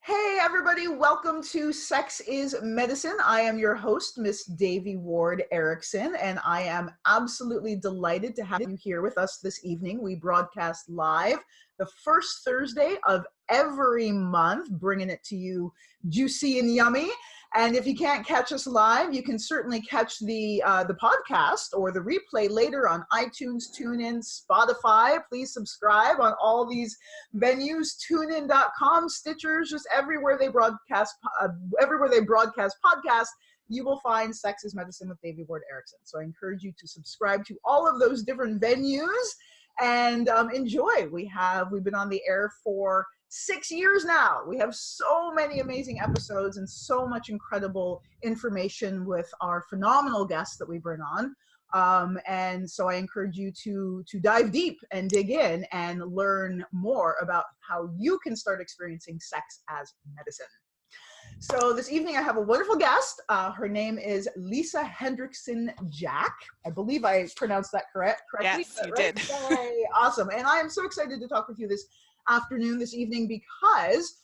Hey everybody, welcome to Sex is Medicine. I am your host, Miss Devi Ward Erickson, and I am absolutely delighted to have you here with us this evening. We broadcast live the first Thursday of every month, bringing it to you juicy and yummy. And if you can't catch us live, you can certainly catch the podcast or the replay later on iTunes, TuneIn, Spotify. Please subscribe on all these venues, tunein.com, Stitchers, just everywhere they broadcast podcasts, you will find Sex is Medicine with Devi Ward Erickson. So I encourage you to subscribe to all of those different venues and enjoy. We've been on the air for 6 years now. We have so many amazing episodes and so much incredible information with our phenomenal guests that we bring on. And so I encourage you to dive deep and dig in and learn more about how you can start experiencing sex as medicine. So this evening I have a wonderful guest. Her name is Lisa Hendrickson Jack. I believe I pronounced that correctly. Yes, you did. Yay, awesome. And I am so excited to talk with you this evening, because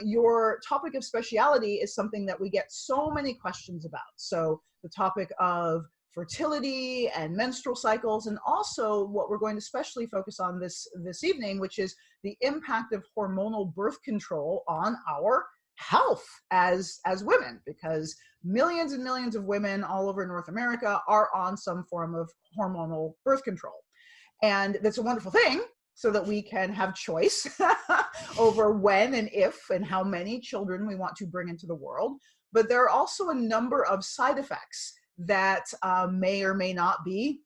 your topic of speciality is something that we get so many questions about. So the topic of fertility and menstrual cycles, and also what we're going to especially focus on this evening, which is the impact of hormonal birth control on our health as women, because millions and millions of women all over North America are on some form of hormonal birth control. And that's a wonderful thing, so that we can have choice over when and if and how many children we want to bring into the world. But there are also a number of side effects that may or may not be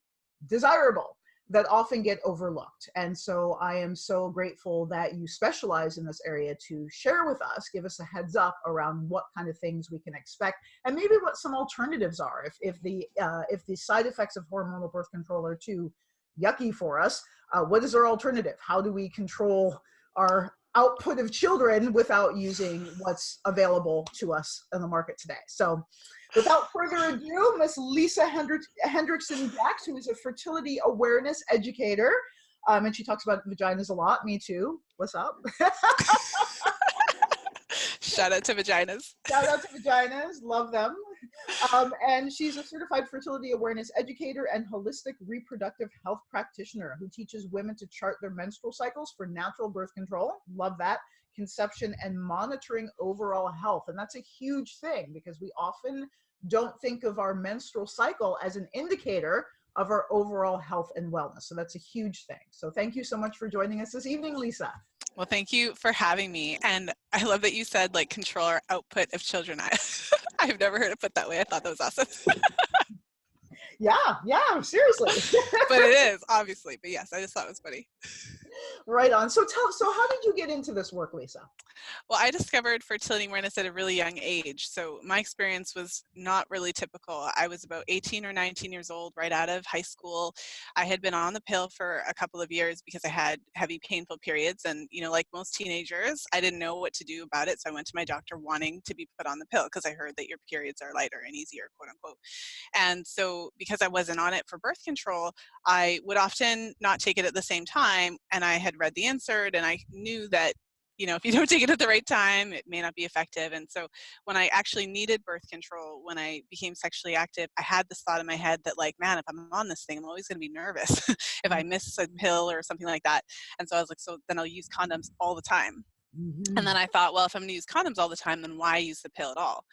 desirable, that often get overlooked. And so I am so grateful that you specialize in this area to share with us, give us a heads up around what kind of things we can expect, and maybe what some alternatives are. If the side effects of hormonal birth control are too yucky for us, what is our alternative? How do we control our output of children without using what's available to us in the market today? So without further ado, Miss Lisa Hendrickson Jack, who is a fertility awareness educator, and she talks about vaginas a lot. Me too. What's up? Shout out to vaginas. Shout out to vaginas. Love them. And she's a certified fertility awareness educator and holistic reproductive health practitioner who teaches women to chart their menstrual cycles for natural birth control. Love that. Conception and monitoring overall health. And that's a huge thing, because we often don't think of our menstrual cycle as an indicator of our overall health and wellness. So that's a huge thing. So thank you so much for joining us this evening, Lisa. Well, thank you for having me. And I love that you said, like, control our output of children. I've never heard it put that way. I thought that was awesome. Yeah, seriously. But it is, obviously. But yes, I just thought it was funny. Right on. So how did you get into this work, Lisa? Well, I discovered fertility awareness at a really young age. So my experience was not really typical. I was about 18 or 19 years old, right out of high school. I had been on the pill for a couple of years because I had heavy, painful periods. And, like most teenagers, I didn't know what to do about it. So I went to my doctor wanting to be put on the pill, because I heard that your periods are lighter and easier, quote unquote. And so because I wasn't on it for birth control, I would often not take it at the same time. And I had read the insert, and I knew that, if you don't take it at the right time, it may not be effective. And so when I actually needed birth control, when I became sexually active, I had this thought in my head that, like, man, if I'm on this thing, I'm always going to be nervous if I miss a pill or something like that. And so I was like, so then I'll use condoms all the time. Mm-hmm. And then I thought, well, if I'm going to use condoms all the time, then why use the pill at all?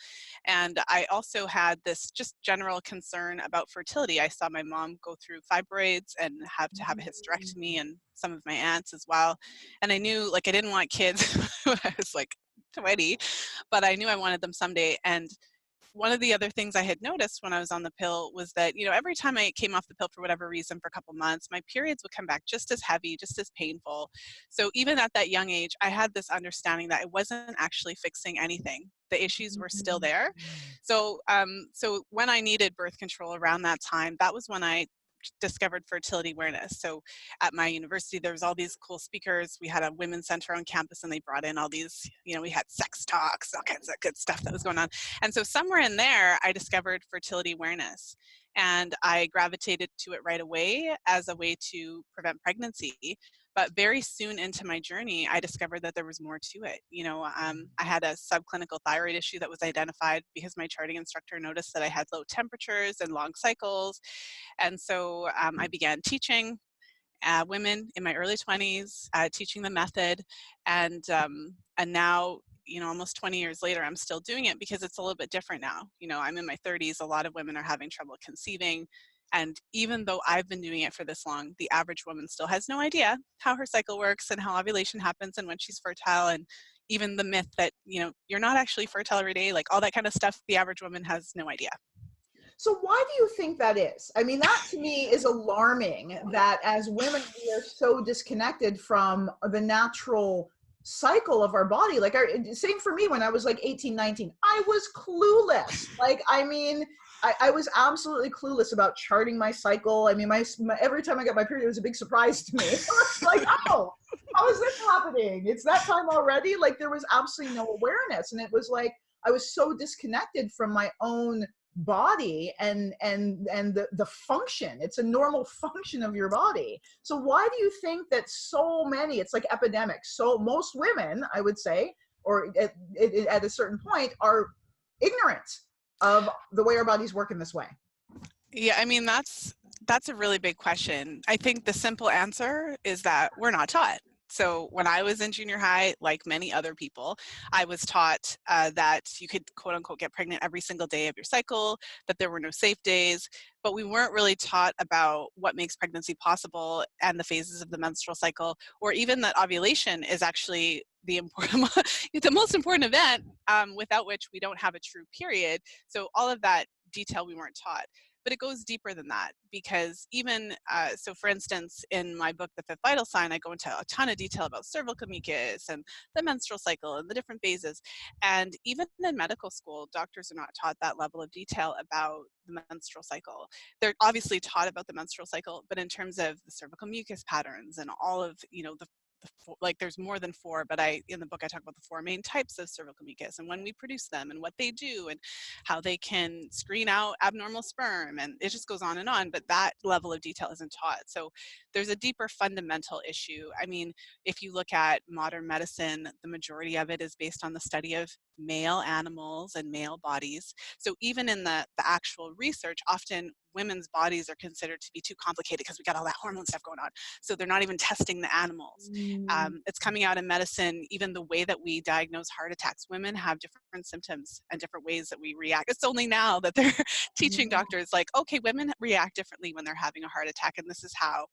And I also had this just general concern about fertility. I saw my mom go through fibroids and have to have a hysterectomy, and some of my aunts as well. And I knew, like, I didn't want kids when I was like 20, but I knew I wanted them someday. And one of the other things I had noticed when I was on the pill was that, every time I came off the pill for whatever reason for a couple months, my periods would come back just as heavy, just as painful. So even at that young age, I had this understanding that I wasn't actually fixing anything. The issues were still there. So when I needed birth control around that time, that was when I discovered fertility awareness. So at my university, there was all these cool speakers. We had a women's center on campus, and they brought in all these, we had sex talks, all kinds of good stuff that was going on. And so somewhere in there, I discovered fertility awareness. And I gravitated to it right away as a way to prevent pregnancy. But very soon into my journey, I discovered that there was more to it. I had a subclinical thyroid issue that was identified because my charting instructor noticed that I had low temperatures and long cycles. And so I began teaching women in my early 20s, teaching the method. And now, almost 20 years later, I'm still doing it because it's a little bit different now. I'm in my 30s. A lot of women are having trouble conceiving. And even though I've been doing it for this long, the average woman still has no idea how her cycle works and how ovulation happens and when she's fertile. And even the myth that, you're not actually fertile every day, like all that kind of stuff, the average woman has no idea. So why do you think that is? I mean, that to me is alarming, that as women, we are so disconnected from the natural cycle of our body. Like, same for me when I was like 18, 19, I was clueless. Like, I mean, I was absolutely clueless about charting my cycle. I mean, every time I got my period, it was a big surprise to me. I was like, oh, how is this happening? It's that time already? Like, there was absolutely no awareness. And it was like, I was so disconnected from my own body and the function. It's a normal function of your body. So why do you think that so many, it's like epidemic, so most women, I would say, or at a certain point, are ignorant of the way our bodies work in this way? Yeah, I mean, that's a really big question. I think the simple answer is that we're not taught. So when I was in junior high, like many other people, I was taught that you could, quote unquote, get pregnant every single day of your cycle, that there were no safe days, but we weren't really taught about what makes pregnancy possible and the phases of the menstrual cycle, or even that ovulation is actually the important, the most important event, without which we don't have a true period. So all of that detail we weren't taught. But it goes deeper than that, because even, so for instance, in my book, The Fifth Vital Sign, I go into a ton of detail about cervical mucus and the menstrual cycle and the different phases. And even in medical school, doctors are not taught that level of detail about the menstrual cycle. They're obviously taught about the menstrual cycle, but in terms of the cervical mucus patterns and all of, like there's more than four, but in the book I talk about the four main types of cervical mucus and when we produce them and what they do and how they can screen out abnormal sperm, and it just goes on, but that level of detail isn't taught. So there's a deeper fundamental issue. I mean, if you look at modern medicine, the majority of it is based on the study of male animals and male bodies. So even in the actual research, often women's bodies are considered to be too complicated because we got all that hormone stuff going on. So they're not even testing the animals. It's coming out in medicine, even the way that we diagnose heart attacks. Women have different symptoms and different ways that we react. It's only now that they're teaching doctors like, okay, women react differently when they're having a heart attack, and this is how,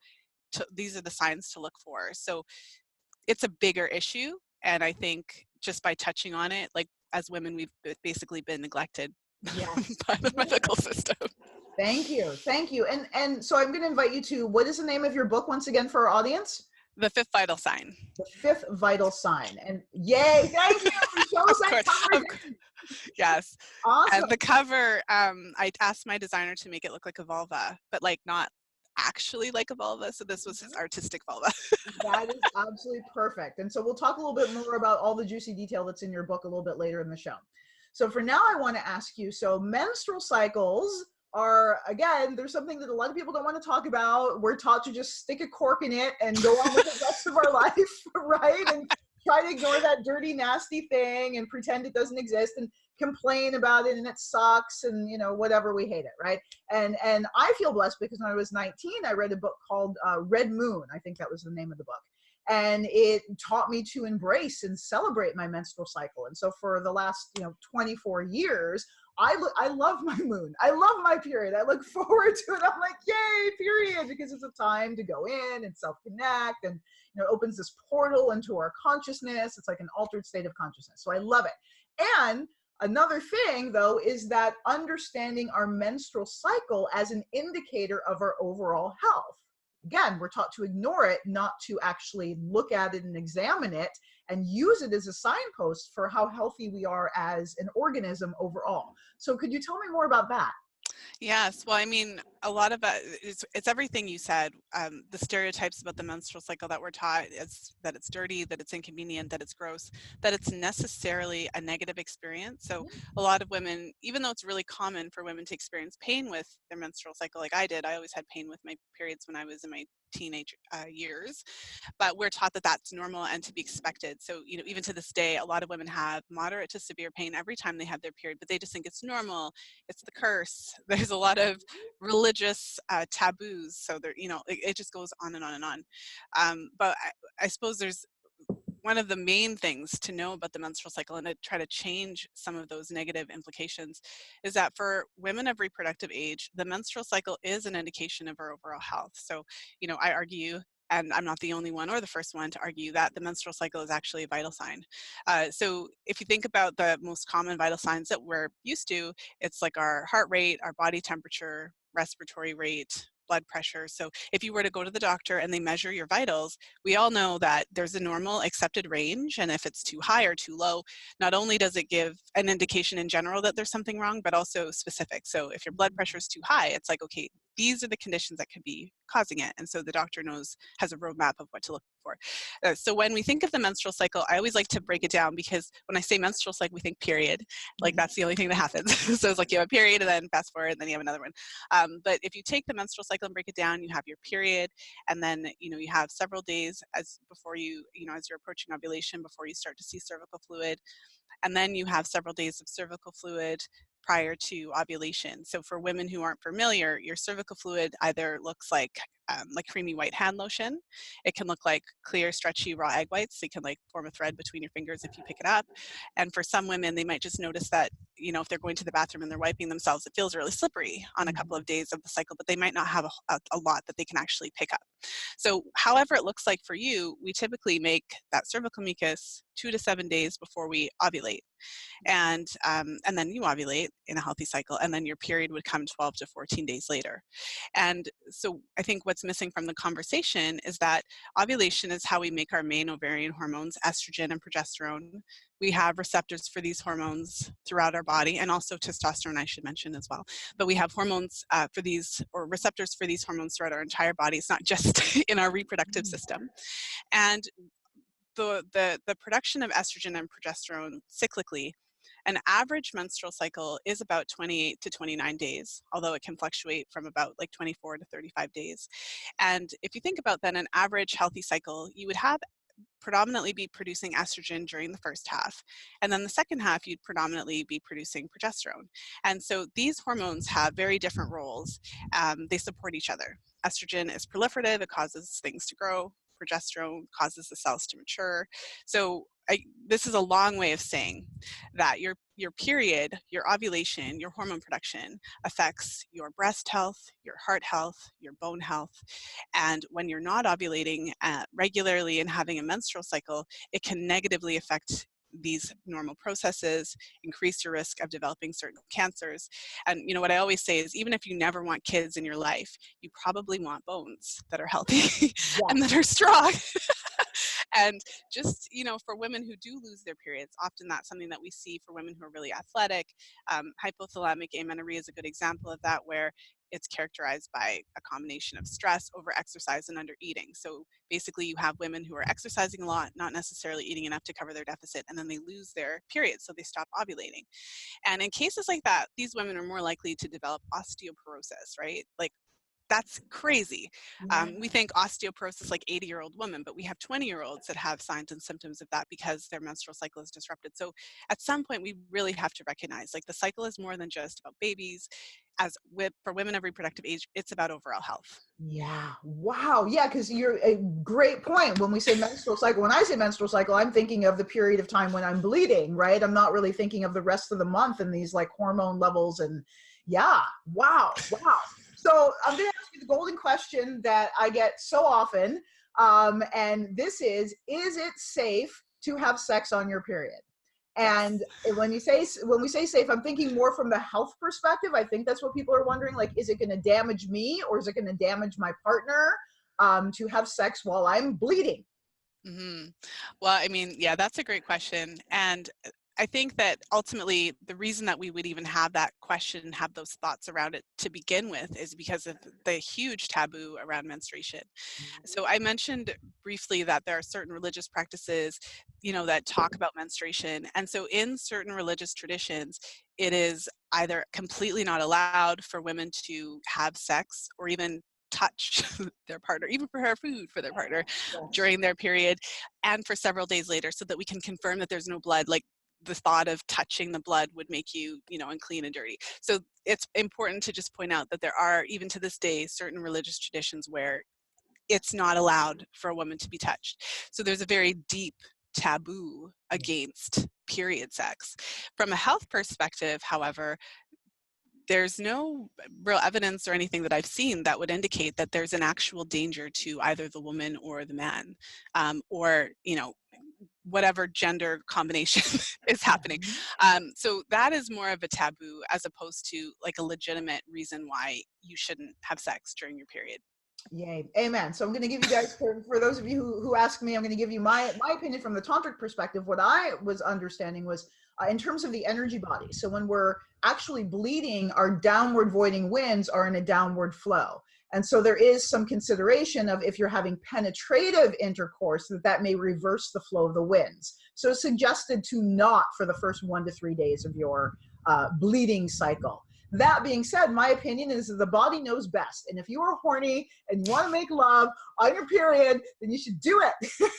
these are the signs to look for. So it's a bigger issue. And I think just by touching on it, like as women, we've basically been neglected by the medical system. Thank you. Thank you. And so I'm going to invite you to, what is the name of your book once again for our audience? The Fifth Vital Sign. The Fifth Vital Sign. And yay, thank you for showing us that cover. Yes. Awesome. And the cover, I asked my designer to make it look like a vulva, but like not actually like a vulva. So this was his artistic vulva. That is absolutely perfect. And so we'll talk a little bit more about all the juicy detail that's in your book a little bit later in the show. So for now, I want to ask you, so menstrual cycles are, again, there's something that a lot of people don't want to talk about. We're taught to just stick a cork in it and go on with the rest of our life, right? And try to ignore that dirty, nasty thing and pretend it doesn't exist and complain about it and it sucks and, whatever, we hate it, right? And I feel blessed because when I was 19, I read a book called Red Moon. I think that was the name of the book. And it taught me to embrace and celebrate my menstrual cycle. And so for the last, 24 years, I love my moon. I love my period. I look forward to it. I'm like, yay, period, because it's a time to go in and self-connect, and it opens this portal into our consciousness. It's like an altered state of consciousness. So I love it. And another thing, though, is that understanding our menstrual cycle as an indicator of our overall health. Again, we're taught to ignore it, not to actually look at it and examine it and use it as a signpost for how healthy we are as an organism overall. So could you tell me more about that? Yes. Well, I mean, a lot of it's everything you said. The stereotypes about the menstrual cycle that we're taught is that it's dirty, that it's inconvenient, that it's gross, that it's necessarily a negative experience. So a lot of women, even though it's really common for women to experience pain with their menstrual cycle, like I did, I always had pain with my periods when I was in my teenage years, but we're taught that that's normal and to be expected. So, you know, even to this day, a lot of women have moderate to severe pain every time they have their period, but they just think it's normal. It's the curse. There's a lot of religious taboos. So there, you know, it just goes on and on and on. But I suppose there's one of the main things to know about the menstrual cycle and to try to change some of those negative implications is that for women of reproductive age, the menstrual cycle is an indication of our overall health. So, you know, I argue, and I'm not the only one or the first one to argue, that the menstrual cycle is actually a vital sign. So if you think about the most common vital signs that we're used to, it's like our heart rate, our body temperature, respiratory rate, blood pressure. So if you were to go to the doctor and they measure your vitals, we all know that there's a normal accepted range. And if it's too high or too low, not only does it give an indication in general that there's something wrong, but also specific. So if your blood pressure is too high, it's like, okay, these are the conditions that could be causing it. And so the doctor has a roadmap of what to look for. So when we think of the menstrual cycle, I always like to break it down, because when I say menstrual cycle, we think period, like that's the only thing that happens. So it's like you have a period and then fast forward and then you have another one. But if you take the menstrual cycle and break it down, you have your period, and then, you know, you have several days as you're approaching ovulation, before you start to see cervical fluid. And then you have several days of cervical fluid prior to ovulation. So for women who aren't familiar, your cervical fluid either looks like creamy white hand lotion. It can look like clear, stretchy, raw egg whites. So you can like form a thread between your fingers if you pick it up. And for some women, they might just notice that, you know, if they're going to the bathroom and they're wiping themselves, it feels really slippery on a couple of days of the cycle, but they might not have a lot that they can actually pick up. So however it looks like for you, we typically make that cervical mucus 2 to 7 days before we ovulate. And then you ovulate in a healthy cycle, and then your period would come 12 to 14 days later. And so I think what's missing from the conversation is that ovulation is how we make our main ovarian hormones, estrogen and progesterone. We have receptors for these hormones throughout our body, and also testosterone, I should mention as well. But we have hormones or receptors for these hormones throughout our entire body. It's not just in our reproductive system. And the production of estrogen and progesterone cyclically, an average menstrual cycle is about 28 to 29 days, although it can fluctuate from about like 24 to 35 days. And if you think about then an average healthy cycle, you would have predominantly be producing estrogen during the first half. And then the second half, you'd predominantly be producing progesterone. And so these hormones have very different roles. They support each other. Estrogen is proliferative, it causes things to grow. Progesterone causes the cells to mature. So this is a long way of saying that your period, your ovulation, your hormone production affects your breast health, your heart health, your bone health. And when you're not ovulating regularly and having a menstrual cycle, it can negatively affect these normal processes, increase your risk of developing certain cancers. And you know what I always say is, even if you never want kids in your life, you probably want bones that are healthy and that are strong. And just, you know, for women who do lose their periods, often that's something that we see for women who are really athletic. Hypothalamic amenorrhea is a good example of that, where it's characterized by a combination of stress, over exercise, and under eating. So basically you have women who are exercising a lot, not necessarily eating enough to cover their deficit, and then they lose their periods, so they stop ovulating. And in cases like that, these women are more likely to develop osteoporosis, right? Like, that's crazy. We think osteoporosis like 80-year-old women, but we have 20-year-olds that have signs and symptoms of that because their menstrual cycle is disrupted. So at some point, we really have to recognize, like, the cycle is more than just about babies. For women of reproductive age, it's about overall health. Yeah. Wow. Yeah, because you're a great point. When we say menstrual cycle, when I say menstrual cycle, I'm thinking of the period of time when I'm bleeding, right? I'm not really thinking of the rest of the month and these like hormone levels. And yeah, wow, wow. So I'm going to ask you the golden question that I get so often. And this is it safe to have sex on your period? And when we say safe, I'm thinking more from the health perspective. I think that's what people are wondering. Like, is it going to damage me, or is it going to damage my partner to have sex while I'm bleeding? Mm-hmm. Well, I mean, yeah, that's a great question. And I think that ultimately the reason that we would even have that question, have those thoughts around it to begin with, is because of the huge taboo around menstruation. So I mentioned briefly that there are certain religious practices, you know, that talk about menstruation. And so in certain religious traditions, it is either completely not allowed for women to have sex, or even touch their partner, even prepare food for their partner Yes. during their period and for several days later, so that we can confirm that there's no blood. Like, the thought of touching the blood would make you, unclean and dirty. So it's important to just point out that there are, even to this day, certain religious traditions where it's not allowed for a woman to be touched. So there's a very deep taboo against period sex. From a health perspective, however, there's no real evidence or anything that I've seen that would indicate that there's an actual danger to either the woman or the man, or whatever gender combination is happening. So that is more of a taboo as opposed to like a legitimate reason why you shouldn't have sex during your period. Yay. Amen. So I'm going to give you guys, for those of you who ask me, I'm going to give you my opinion from the tantric perspective. What I was understanding was in terms of the energy body. So when we're actually bleeding, our downward voiding winds are in a downward flow. And so there is some consideration of, if you're having penetrative intercourse, that may reverse the flow of the winds. So it's suggested to not for the first 1 to 3 days of your bleeding cycle. That being said, my opinion is that the body knows best. And if you are horny and you want to make love on your period, then you should do it.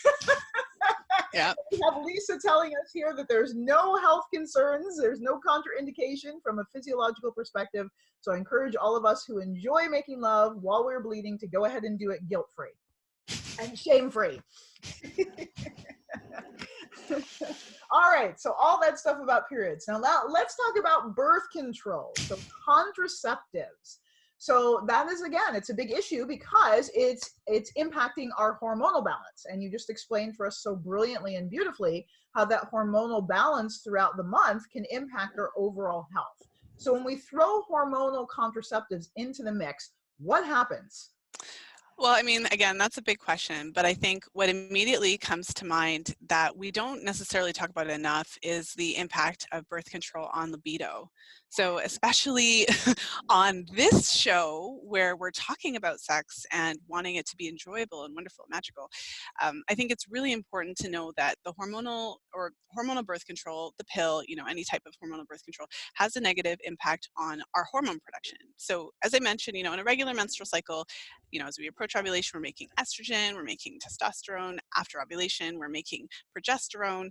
Yeah. We have Lisa telling us here that there's no health concerns. There's no contraindication from a physiological perspective. So I encourage all of us who enjoy making love while we're bleeding to go ahead and do it guilt-free and shame-free. All right, so all that stuff about periods. Now let's talk about birth control, so contraceptives. So that is, again, it's a big issue because it's impacting our hormonal balance. And you just explained for us so brilliantly and beautifully how that hormonal balance throughout the month can impact our overall health. So when we throw hormonal contraceptives into the mix, what happens? Well, I mean, again, that's a big question, but I think what immediately comes to mind that we don't necessarily talk about enough is the impact of birth control on libido. So especially on this show where we're talking about sex and wanting it to be enjoyable and wonderful and magical, I think it's really important to know that the hormonal birth control, the pill, any type of hormonal birth control, has a negative impact on our hormone production. So as I mentioned, in a regular menstrual cycle, as we approach ovulation, we're making estrogen, we're making testosterone. After ovulation, we're making progesterone.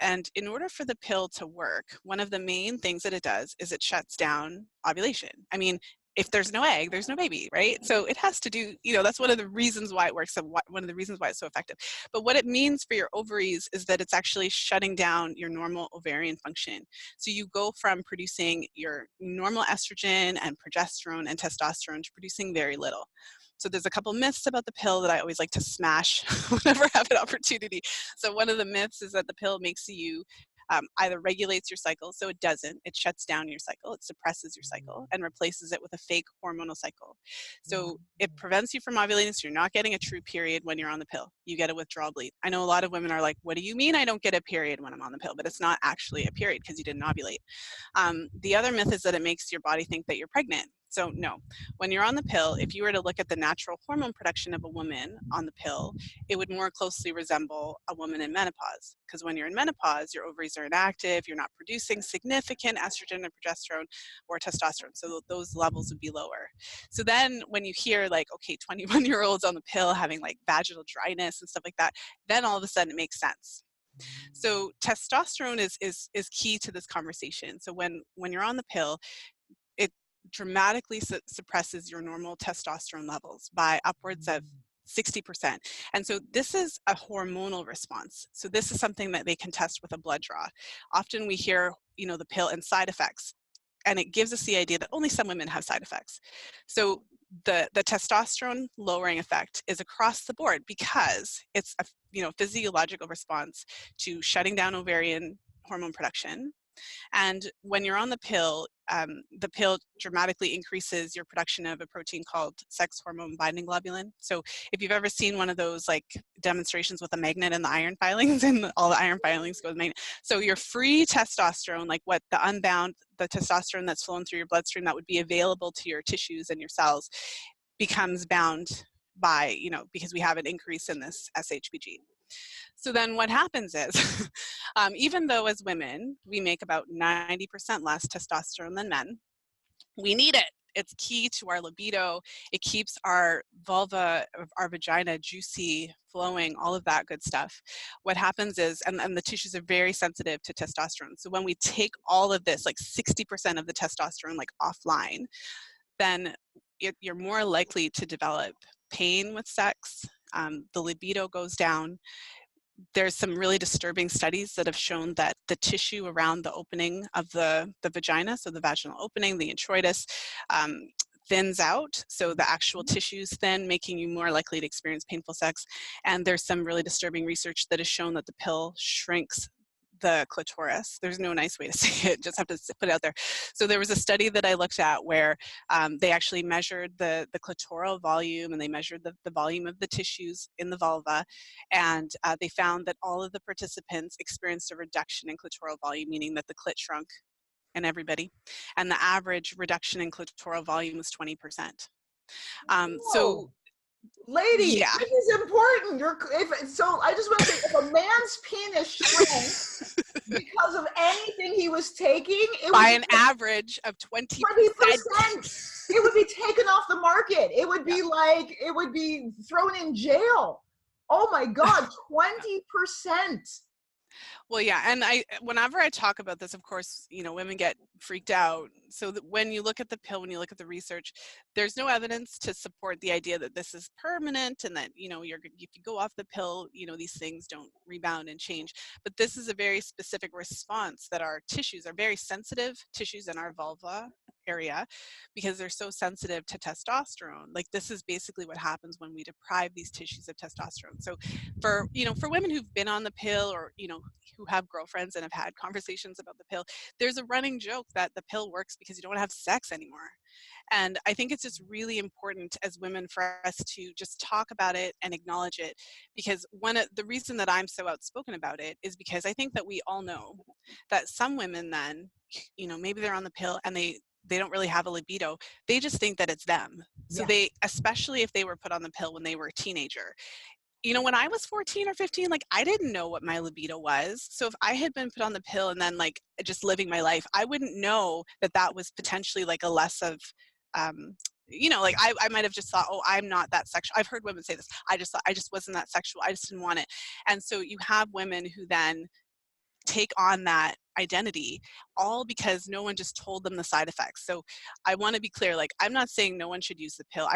And in order for the pill to work, one of the main things that it does is it shuts down ovulation. I mean, if there's no egg, there's no baby, right? So it has to do, that's one of the reasons why it works, and one of the reasons why it's so effective. But what it means for your ovaries is that it's actually shutting down your normal ovarian function. So you go from producing your normal estrogen and progesterone and testosterone to producing very little. So there's a couple myths about the pill that I always like to smash whenever I have an opportunity. So one of the myths is that the pill makes you either regulates your cycle. So it doesn't. It shuts down your cycle. It suppresses your cycle and replaces it with a fake hormonal cycle. So it prevents you from ovulating. So you're not getting a true period when you're on the pill. You get a withdrawal bleed. I know a lot of women are like, what do you mean I don't get a period when I'm on the pill? But it's not actually a period because you didn't ovulate. The other myth is that it makes your body think that you're pregnant. So no, when you're on the pill, if you were to look at the natural hormone production of a woman on the pill, it would more closely resemble a woman in menopause. Because when you're in menopause, your ovaries are inactive, you're not producing significant estrogen and progesterone or testosterone. So those levels would be lower. So then when you hear like, okay, 21-year-olds on the pill having like vaginal dryness and stuff like that, then all of a sudden it makes sense. So testosterone is key to this conversation. So when you're on the pill, it dramatically suppresses your normal testosterone levels by upwards of 60%. And so this is a hormonal response. So this is something that they can test with a blood draw. Often we hear, the pill and side effects, and it gives us the idea that only some women have side effects. So the testosterone lowering effect is across the board because it's a physiological response to shutting down ovarian hormone production. And when you're on the pill dramatically increases your production of a protein called sex hormone binding globulin. So if you've ever seen one of those like demonstrations with a magnet and the iron filings, and all the iron filings go to the magnet. So your free testosterone, like what the testosterone that's flowing through your bloodstream that would be available to your tissues and your cells, becomes bound by, because we have an increase in this SHBG. So then what happens is, even though as women, we make about 90% less testosterone than men, we need it it's key to our libido. It keeps our vulva, our vagina juicy, flowing, all of that good stuff. What happens is, and the tissues are very sensitive to testosterone. So when we take all of this, like 60% of the testosterone like offline, then you're more likely to develop pain with sex. The libido goes down. There's some really disturbing studies that have shown that the tissue around the opening of the vagina, so the vaginal opening, the introitus, thins out. So the actual tissues thin, making you more likely to experience painful sex. And there's some really disturbing research that has shown that the pill shrinks the clitoris. There's no nice way to say it, just have to put it out there. So there was a study that I looked at where they actually measured the clitoral volume, and they measured the volume of the tissues in the vulva, and they found that all of the participants experienced a reduction in clitoral volume, meaning that the clit shrunk in everybody, and the average reduction in clitoral volume was 20%. So Ladies, yeah. this is important. So I just want to say, if a man's penis shrank because of anything he was taking, it by would an average of 20%. 20%. It would be taken off the market. It would be like, it would be thrown in jail. Oh my God, 20%. Well, yeah, and whenever I talk about this, of course, women get freaked out. So that when you look at the pill, when you look at the research, there's no evidence to support the idea that this is permanent and that, if you go off the pill, these things don't rebound and change. But this is a very specific response that our tissues are very sensitive tissues in our vulva area, because they're so sensitive to testosterone. Like, this is basically what happens when we deprive these tissues of testosterone. So for women who've been on the pill, or who have girlfriends and have had conversations about the pill, there's a running joke that the pill works because you don't have sex anymore. And I think it's just really important as women for us to just talk about it and acknowledge it, because the reason that I'm so outspoken about it is because I think that we all know that some women then, maybe they're on the pill and they don't really have a libido. They just think that it's them. So they, especially if they were put on the pill when they were a teenager, when I was 14 or 15, like, I didn't know what my libido was. So if I had been put on the pill and then like just living my life, I wouldn't know that that was potentially like a less of, like I might have just thought, oh, I'm not that sexual. I've heard women say this. I just thought I just wasn't that sexual. I just didn't want it. And so you have women who then take on that identity, all because no one just told them the side effects. So I want to be clear, like, I'm not saying no one should use the pill.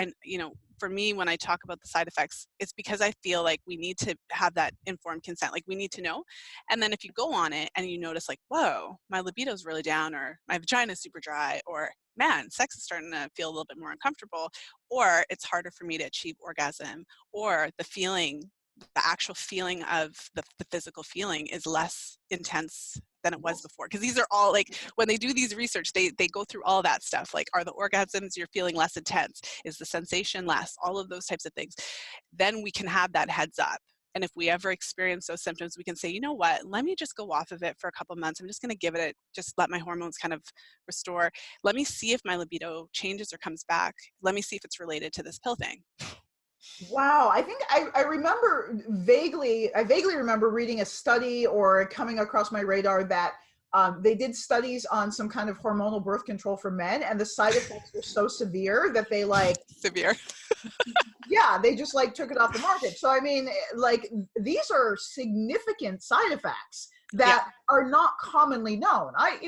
For me, when I talk about the side effects, it's because I feel like we need to have that informed consent. Like, we need to know. And then if you go on it and you notice, like, whoa, my libido's really down, or my vagina's super dry, or man, sex is starting to feel a little bit more uncomfortable, or it's harder for me to achieve orgasm, or the actual feeling of the physical feeling is less intense than it was before. Because these are all, like, when they do these research, they go through all that stuff. Like, are the orgasms you're feeling less intense? Is the sensation less? All of those types of things. Then we can have that heads up. And if we ever experience those symptoms, we can say, you know what, let me just go off of it for a couple months. I'm just going to give it just let my hormones kind of restore. Let me see if my libido changes or comes back. Let me see if it's related to this pill thing. Wow, I think I remember vaguely. I vaguely remember reading a study or coming across my radar that they did studies on some kind of hormonal birth control for men, and the side effects were so severe that they severe. Yeah, they just like took it off the market. So I mean, like, these are significant side effects that are not commonly known. I've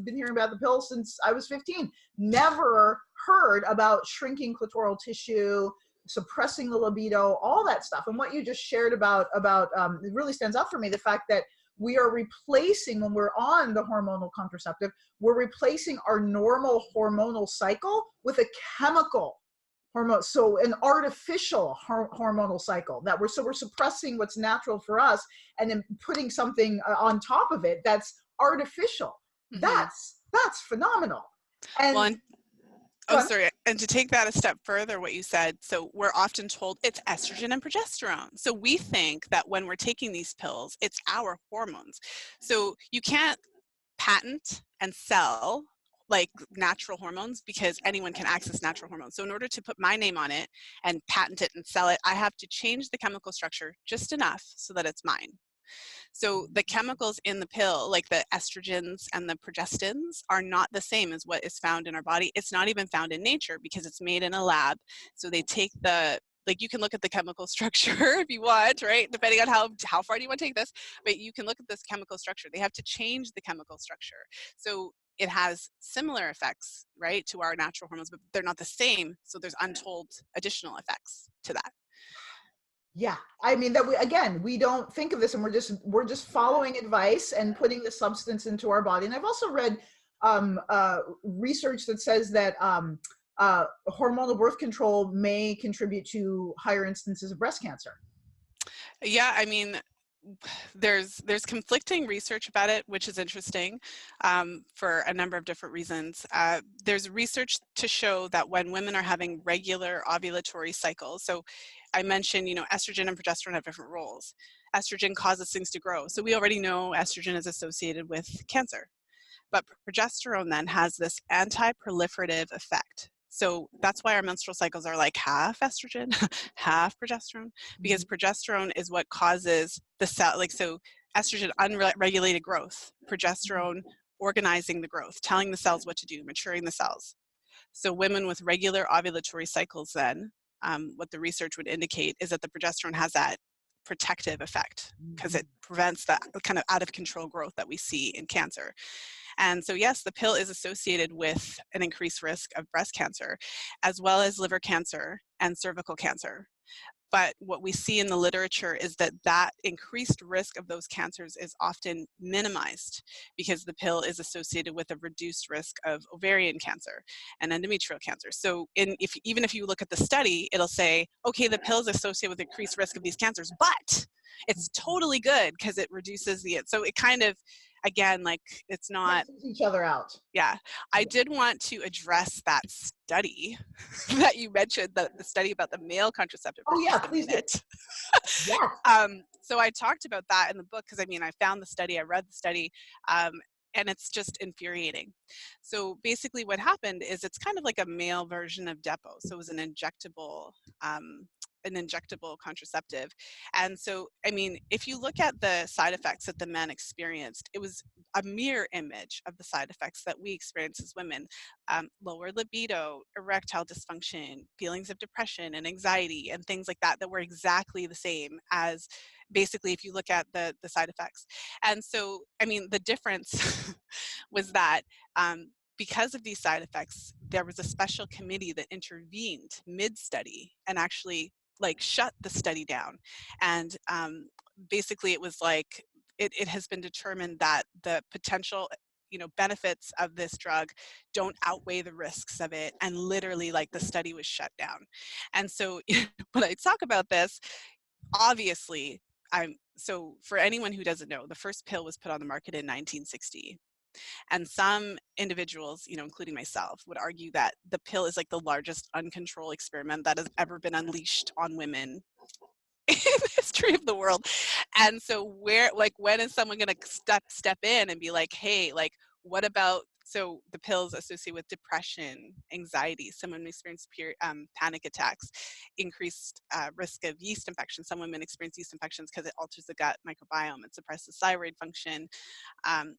been hearing about the pill since I was 15. Never heard about shrinking clitoral tissue, suppressing the libido, all that stuff. And what you just shared about it really stands out for me. The fact that we are replacing, when we're on the hormonal contraceptive, we're replacing our normal hormonal cycle with a chemical hormone, so an artificial hormonal cycle that we're suppressing what's natural for us and then putting something on top of it that's artificial. Mm-hmm. That's phenomenal. And sorry. And to take that a step further, what you said, so we're often told it's estrogen and progesterone. So we think that when we're taking these pills, it's our hormones. So you can't patent and sell like natural hormones, because anyone can access natural hormones. So in order to put my name on it and patent it and sell it, I have to change the chemical structure just enough so that it's mine. So the chemicals in the pill, like the estrogens and the progestins, are not the same as what is found in our body. It's not even found in nature because it's made in a lab. So they take the, like, you can look at the chemical structure if you want, right? Depending on how far do you want to take this, but you can look at this chemical structure. They have to change the chemical structure. So it has similar effects, right, to our natural hormones, but they're not the same. So there's untold additional effects to that. Yeah, I mean that we don't think of this, and we're just following advice and putting the substance into our body. And I've also read research that says that hormonal birth control may contribute to higher instances of breast cancer. Yeah, I mean, there's conflicting research about it, which is interesting for a number of different reasons. There's research to show that when women are having regular ovulatory cycles, so I mentioned, estrogen and progesterone have different roles. Estrogen causes things to grow. So we already know estrogen is associated with cancer. But progesterone then has this anti-proliferative effect. So that's why our menstrual cycles are like half estrogen, half progesterone, because progesterone is what causes the cell, like, so estrogen unregulated growth, progesterone organizing the growth, telling the cells what to do, maturing the cells. So women with regular ovulatory cycles then, what the research would indicate is that the progesterone has that protective effect because it prevents that kind of out of control growth that we see in cancer. And so yes, the pill is associated with an increased risk of breast cancer, as well as liver cancer and cervical cancer. But what we see in the literature is that that increased risk of those cancers is often minimized because the pill is associated with a reduced risk of ovarian cancer and endometrial cancer. So even if you look at the study, it'll say, okay, the pill is associated with increased risk of these cancers, but it's totally good because it reduces so it kind of, again, like, it's not each other out. Yeah, I did want to address that study that you mentioned, the study about the male contraceptive. Oh yeah, please do. Yeah. So I talked about that in the book because I found the study, I read the study, and it's just infuriating. So basically, what happened is it's kind of like a male version of Depo. So it was an injectable contraceptive. And so, if you look at the side effects that the men experienced, it was a mirror image of the side effects that we experience as women. Lower libido, erectile dysfunction, feelings of depression and anxiety, and things like that were exactly the same as basically if you look at the side effects. And so, the difference was that because of these side effects, there was a special committee that intervened mid-study and actually shut the study down. And basically it was like, it has been determined that the potential benefits of this drug don't outweigh the risks of it, and literally the study was shut down. And so when I talk about this, obviously, so for anyone who doesn't know, the first pill was put on the market in 1960. And some individuals, including myself, would argue that the pill is the largest uncontrolled experiment that has ever been unleashed on women in the history of the world. And so when is someone going to step in and be like, hey, what about, so the pills associated with depression, anxiety, some women experience panic attacks, increased risk of yeast infections. Some women experience yeast infections because it alters the gut microbiome, it suppresses thyroid function,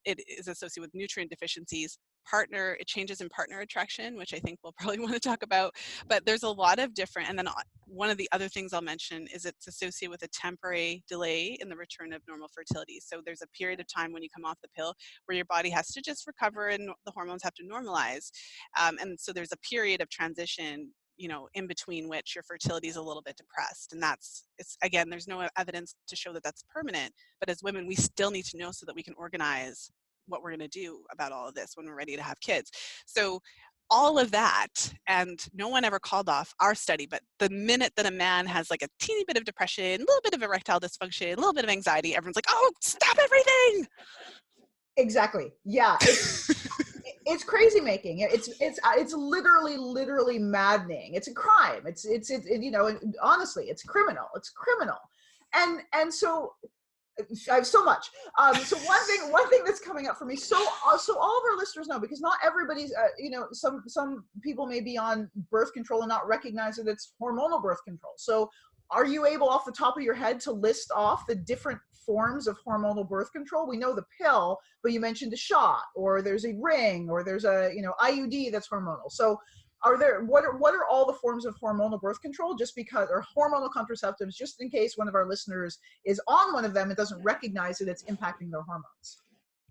it is associated with nutrient deficiencies. It changes in partner attraction, which I think we'll probably want to talk about, but there's a lot of different, and then one of the other things I'll mention is it's associated with a temporary delay in the return of normal fertility. So there's a period of time when you come off the pill where your body has to just recover and the hormones have to normalize. And so there's a period of transition, in between which your fertility is a little bit depressed. And again, there's no evidence to show that that's permanent, but as women, we still need to know so that we can organize what we're going to do about all of this when we're ready to have kids. So all of that, and no one ever called off our study, but the minute that a man has a teeny bit of depression, a little bit of erectile dysfunction, a little bit of anxiety, everyone's like, oh, stop everything. Exactly. Yeah. It's crazy making. It's literally maddening. It's a crime. It's honestly, it's criminal. It's criminal. And so I have so much. So one thing that's coming up for me. So all of our listeners know, because not everybody's, some people may be on birth control and not recognize that it's hormonal birth control. So are you able, off the top of your head, to list off the different forms of hormonal birth control? We know the pill, but you mentioned a shot, or there's a ring, or there's a, you know, IUD that's hormonal. So what are all the forms of hormonal birth control, just because, or hormonal contraceptives, just in case one of our listeners is on one of them and doesn't recognize that it's impacting their hormones?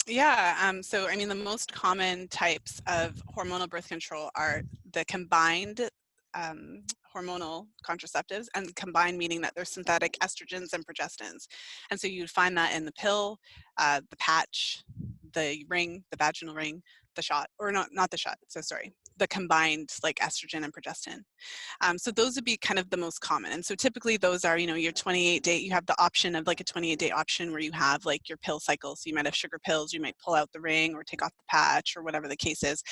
Yeah, so I mean, the most common types of hormonal birth control are the combined hormonal contraceptives, and combined meaning that they're synthetic estrogens and progestins. And so you'd find that in the pill, the patch, the ring, the vaginal ring, the shot, or not the shot, so sorry, the combined like estrogen and progestin. So those would be kind of the most common. And so typically those are, you know, your 28-day, you have the option of like a 28-day option where you have like your pill cycle. So you might have sugar pills, you might pull out the ring or take off the patch or whatever the case is.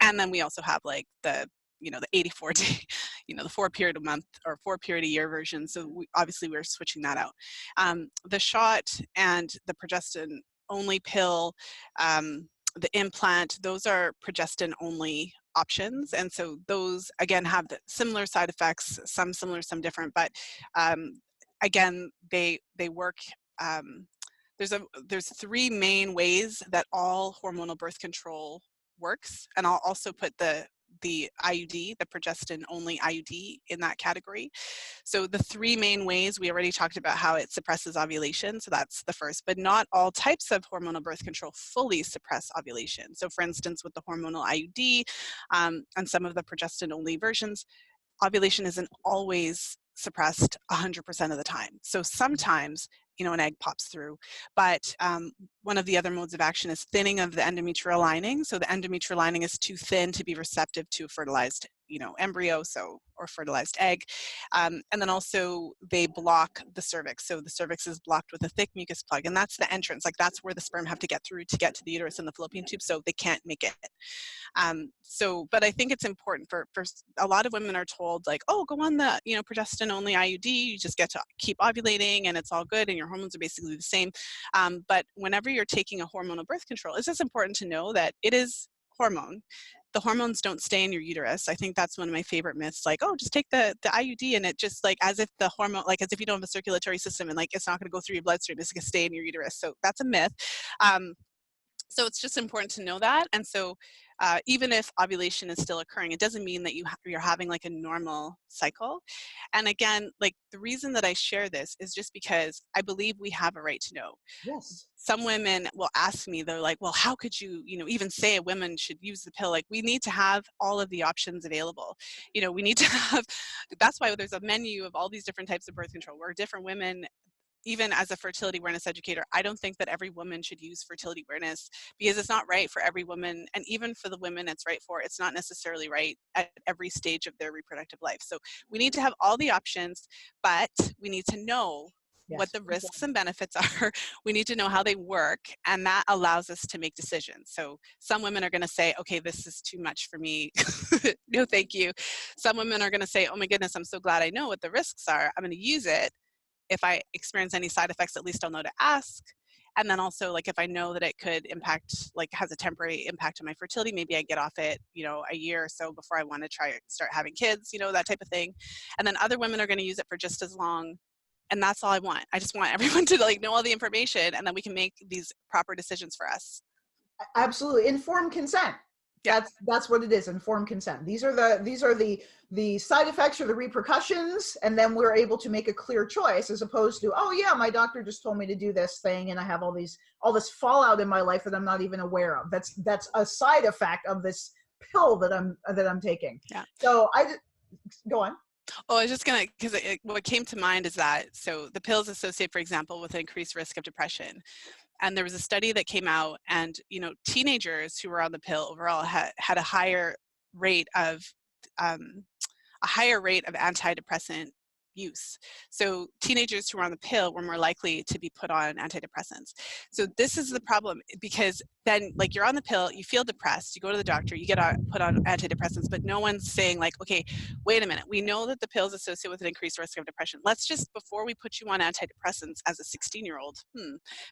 And then we also have like the, you know, the 84-day, you know, the 4 period a month or 4 period a year version. So obviously we're switching that out. The shot and the progestin only pill, the implant, those are progestin only options. And so those again have the similar side effects, some similar, some different, but again, they work. There's 3 main ways that all hormonal birth control works. And I'll also put the IUD, the progestin only IUD, in that category. So the 3 main ways, we already talked about how it suppresses ovulation. So that's the first, but not all types of hormonal birth control fully suppress ovulation. So for instance, with the hormonal IUD and some of the progestin only versions, ovulation isn't always suppressed 100% of the time. So sometimes, you know, an egg pops through, but one of the other modes of action is thinning of the endometrial lining. So the endometrial lining is too thin to be receptive to a fertilized, you know, embryo, or fertilized egg. And then also they block the cervix. So the cervix is blocked with a thick mucus plug, and that's the entrance. Like that's where the sperm have to get through to get to the uterus and the fallopian tube. So they can't make it. But I think it's important for a lot of women are told like, oh, go on the, you know, progestin only IUD, you just get to keep ovulating and it's all good and your hormones are basically the same. But whenever you're taking a hormonal birth control, it's just important to know that it is hormone. The hormones don't stay in your uterus. I think that's one of my favorite myths, like, oh, just take the IUD and it just like, as if the hormone, like as if you don't have a circulatory system and like it's not going to go through your bloodstream, it's going to stay in your uterus. So that's a myth. So it's just important to know that. And so even if ovulation is still occurring, it doesn't mean that you're having like a normal cycle. And again, like the reason that I share this is just because I believe we have a right to know. Yes. Some women will ask me, they're like, well, how could you, you know, even say a woman should use the pill? Like we need to have all of the options available. You know, we need to have, that's why there's a menu of all these different types of birth control where different women, even as a fertility awareness educator, I don't think that every woman should use fertility awareness because it's not right for every woman. And even for the women it's right for, it's not necessarily right at every stage of their reproductive life. So we need to have all the options, but we need to know what the risks and benefits are. We need to know how they work, and that allows us to make decisions. So some women are going to say, okay, this is too much for me. No, thank you. Some women are going to say, oh my goodness, I'm so glad I know what the risks are. I'm going to use it. If I experience any side effects, at least I'll know to ask. And then also, like, if I know that it could impact, like, has a temporary impact on my fertility, maybe I get off it, you know, a year or so before I want to start having kids, you know, that type of thing. And then other women are going to use it for just as long. And that's all I want. I just want everyone to like know all the information, and then we can make these proper decisions for us. Absolutely. Informed consent. Yeah. That's what it is. Informed consent. These are the side effects or the repercussions, and then we're able to make a clear choice, as opposed to, oh yeah, my doctor just told me to do this thing and I have all this fallout in my life that I'm not even aware of. That's a side effect of this pill that I'm taking. Yeah. So go on. Oh, I was just gonna, because what came to mind is that, so the pills associate, for example, with increased risk of depression. And there was a study that came out, and, you know, teenagers who were on the pill overall had a higher rate of antidepressant use. So teenagers who were on the pill were more likely to be put on antidepressants. So this is the problem, because then, like, you're on the pill, you feel depressed, you go to the doctor, you get put on antidepressants, but no one's saying like, okay, wait a minute, we know that the pills associate with an increased risk of depression. Let's just, before we put you on antidepressants as a 16-year-old,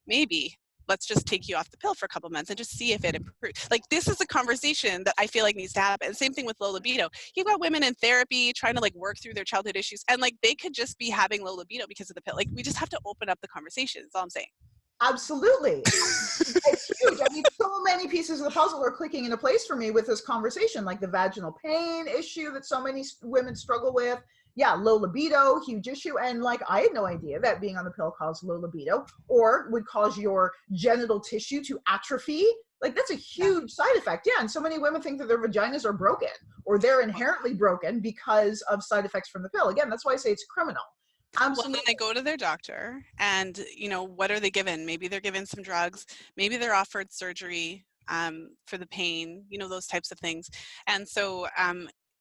maybe let's just take you off the pill for a couple months and just see if it improves. Like, this is a conversation that I feel like needs to happen. Same thing with low libido. You've got women in therapy trying to like work through their childhood issues, and like they could just be having low libido because of the pill. Like, we just have to open up the conversation. That's all I'm saying. Absolutely. It's huge. I mean, so many pieces of the puzzle are clicking into place for me with this conversation, like the vaginal pain issue that so many women struggle with. Yeah, low libido, huge issue. And like, I had no idea that being on the pill caused low libido or would cause your genital tissue to atrophy. Like, that's a huge side effect. Yeah. And so many women think that their vaginas are broken or they're inherently broken because of side effects from the pill. Again, that's why I say it's criminal. Absolutely. Well, then they go to their doctor and, you know, what are they given? Maybe they're given some drugs, maybe they're offered surgery for the pain, you know, those types of things. And so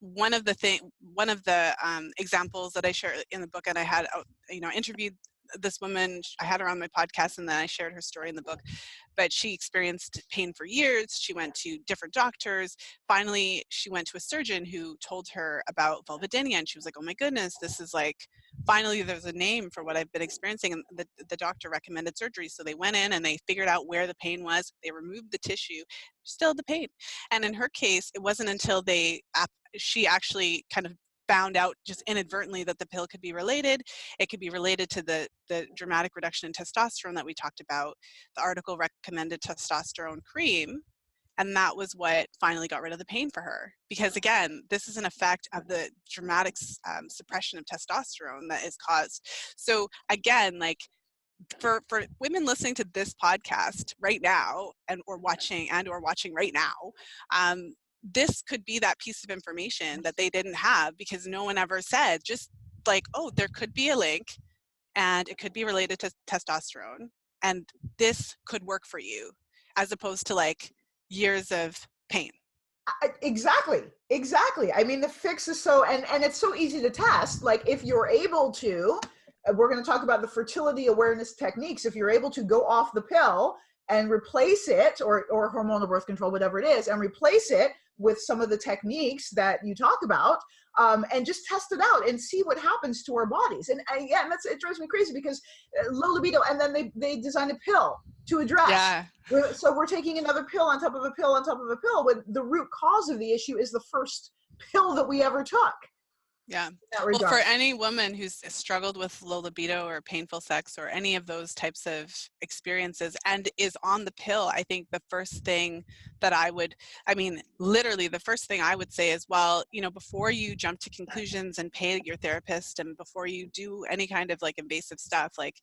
one of the examples that I share in the book, and I had, you know, interviewed this woman, I had her on my podcast, and then I shared her story in the book, but she experienced pain for years. She went to different doctors. Finally, she went to a surgeon who told her about vulvodynia, and she was like, oh my goodness, this is like, finally there's a name for what I've been experiencing. And the doctor recommended surgery. So they went in and they figured out where the pain was. They removed the tissue, still the pain. And in her case, it wasn't until she actually kind of found out just inadvertently that the pill could be related. It could be related to the dramatic reduction in testosterone that we talked about. The article recommended testosterone cream, and that was what finally got rid of the pain for her. Because again, this is an effect of the dramatic suppression of testosterone that is caused. So again, like, for women listening to this podcast right now or watching right now, this could be that piece of information that they didn't have because no one ever said, just like, oh, there could be a link and it could be related to testosterone and this could work for you, as opposed to like years of pain. Exactly. I mean, the fix is so, and it's so easy to test. Like, if you're able to, we're going to talk about the fertility awareness techniques. If you're able to go off the pill and replace it, or hormonal birth control, whatever it is, and replace it with some of the techniques that you talk about, and just test it out and see what happens to our bodies. And yeah, it drives me crazy because low libido, and then they designed a pill to address. Yeah. So we're taking another pill on top of a pill on top of a pill when the root cause of the issue is the first pill that we ever took. Yeah. Well, for any woman who's struggled with low libido or painful sex or any of those types of experiences and is on the pill, I think the first thing that literally the first thing I would say is, well, you know, before you jump to conclusions and pay your therapist and before you do any kind of like invasive stuff, like,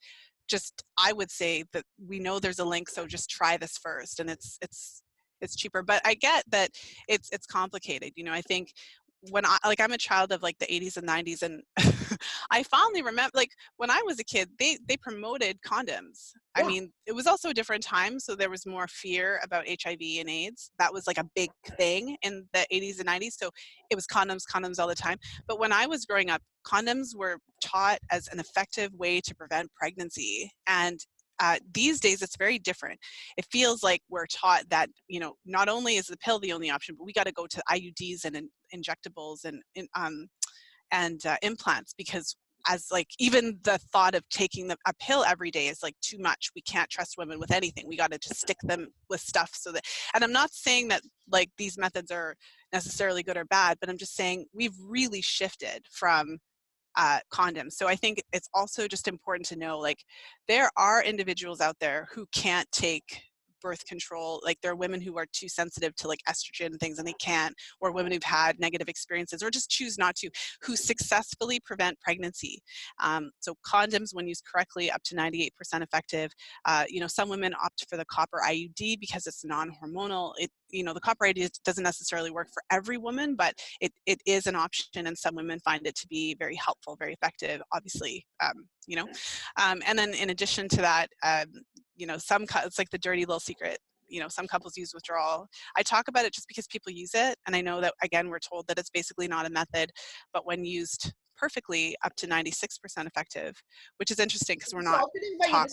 just, I would say that we know there's a link, so just try this first, and it's cheaper. But I get that it's complicated. You know, I think when I'm a child of like the 80s and 90s, and I fondly remember, like, when I was a kid, they promoted condoms. Yeah. I mean, it was also a different time, so there was more fear about HIV and AIDS. That was like a big thing in the 80s and 90s, so it was condoms all the time. But when I was growing up, condoms were taught as an effective way to prevent pregnancy, and these days it's very different. It feels like we're taught that, you know, not only is the pill the only option, but we got to go to IUDs and injectables and implants, because as like even the thought of taking a pill every day is like too much. We can't trust women with anything. We got to just stick them with stuff so that, and I'm not saying that like these methods are necessarily good or bad, but I'm just saying we've really shifted from condoms. So I think it's also just important to know, like, there are individuals out there who can't take birth control. Like, there are women who are too sensitive to like estrogen and things and they can't, or women who've had negative experiences or just choose not to, who successfully prevent pregnancy. So condoms, when used correctly, up to 98% effective. You know, some women opt for the copper IUD because it's non-hormonal. You know, the copper IUD doesn't necessarily work for every woman, but it is an option, and some women find it to be very helpful, very effective, obviously, you know. And then in addition to that, you know, it's like the dirty little secret. You know, some couples use withdrawal. I talk about it just because people use it, and I know that, again, we're told that it's basically not a method, but when used perfectly, up to 96% effective, which is interesting because we're not talking about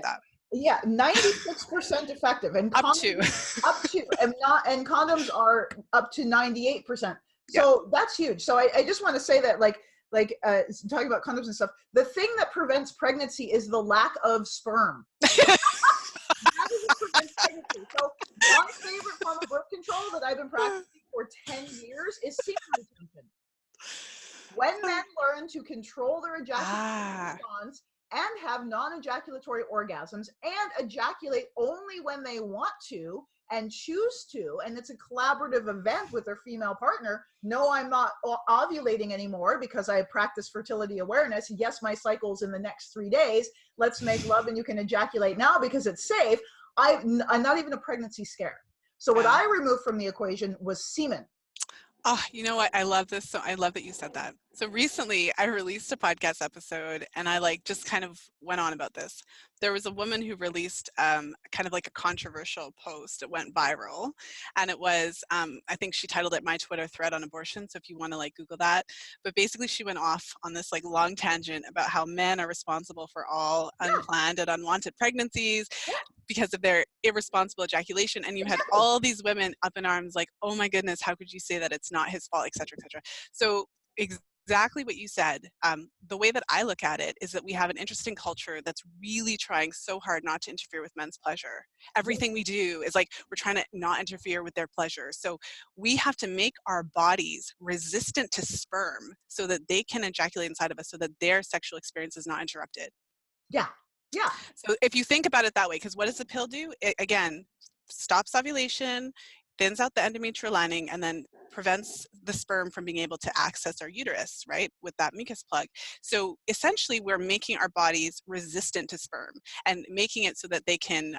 that. Yeah, 96% effective, and condoms, up to and condoms are up to 98%. So that's huge. So I just want to say that, like talking about condoms and stuff, the thing that prevents pregnancy is the lack of sperm. That So my favorite form of birth control that I've been practicing for 10 years is semen retention. When men learn to control their ejaculation response and have non-ejaculatory orgasms and ejaculate only when they want to and choose to, and it's a collaborative event with their female partner. No, I'm not ovulating anymore because I practice fertility awareness. Yes, my cycle's in the next 3 days. Let's make love and you can ejaculate now because it's safe. I'm not even a pregnancy scare. So what I removed from the equation was semen. Oh, you know what? I love this. So I love that you said that. So recently I released a podcast episode and I like just kind of went on about this. There was a woman who released kind of like a controversial post. It went viral and it was, I think she titled it My Twitter Thread on Abortion. So if you want to like Google that, but basically she went off on this like long tangent about how men are responsible for all unplanned and unwanted pregnancies because of their irresponsible ejaculation. And you had all these women up in arms like, oh my goodness, how could you say that it's not his fault, et cetera, et cetera. So exactly what you said. The way that I look at it is that we have an interesting culture that's really trying so hard not to interfere with men's pleasure. Everything we do is like we're trying to not interfere with their pleasure. So we have to make our bodies resistant to sperm so that they can ejaculate inside of us so that their sexual experience is not interrupted. Yeah. Yeah. So if you think about it that way, because what does the pill do? It, again, stops ovulation, thins out the endometrial lining, and then prevents the sperm from being able to access our uterus, right, with that mucus plug. So essentially, we're making our bodies resistant to sperm and making it so that they can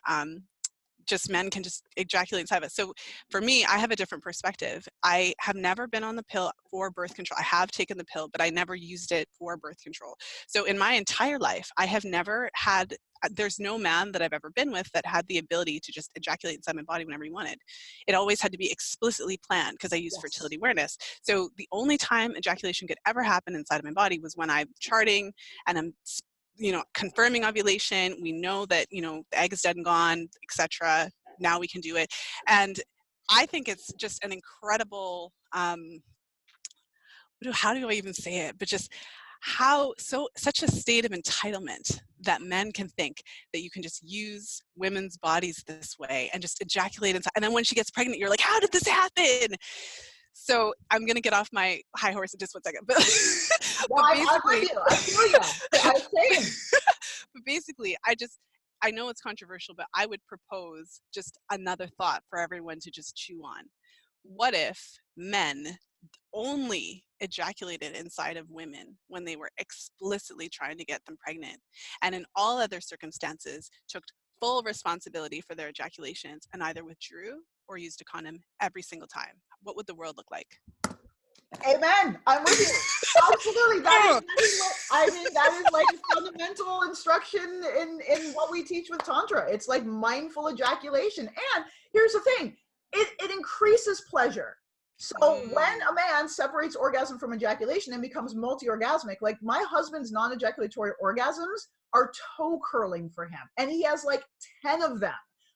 men can just ejaculate inside of us. So for me, I have a different perspective. I have never been on the pill for birth control. I have taken the pill, but I never used it for birth control. So in my entire life, I have never had, there's no man that I've ever been with that had the ability to just ejaculate inside my body whenever he wanted. It always had to be explicitly planned because I use fertility awareness. So the only time ejaculation could ever happen inside of my body was when I'm charting and I'm confirming ovulation. We know that, the egg is dead and gone, etc. Now we can do it. And I think it's just an incredible, how do I even say it? But just such a state of entitlement that men can think that you can just use women's bodies this way and just ejaculate inside. And then when she gets pregnant, you're like, how did this happen? So I'm going to get off my high horse in just 1 second. But, I'm with you. I feel you. But basically, I know it's controversial, but I would propose just another thought for everyone to just chew on. What if men only ejaculated inside of women when they were explicitly trying to get them pregnant, and in all other circumstances took full responsibility for their ejaculations and either withdrew or used a condom every single time? What would the world look like? Amen. I'm with you. Absolutely. That is like fundamental instruction in what we teach with Tantra. It's like mindful ejaculation. And here's the thing, it increases pleasure. So when a man separates orgasm from ejaculation and becomes multi-orgasmic, like my husband's non-ejaculatory orgasms are toe curling for him. And he has like 10 of them.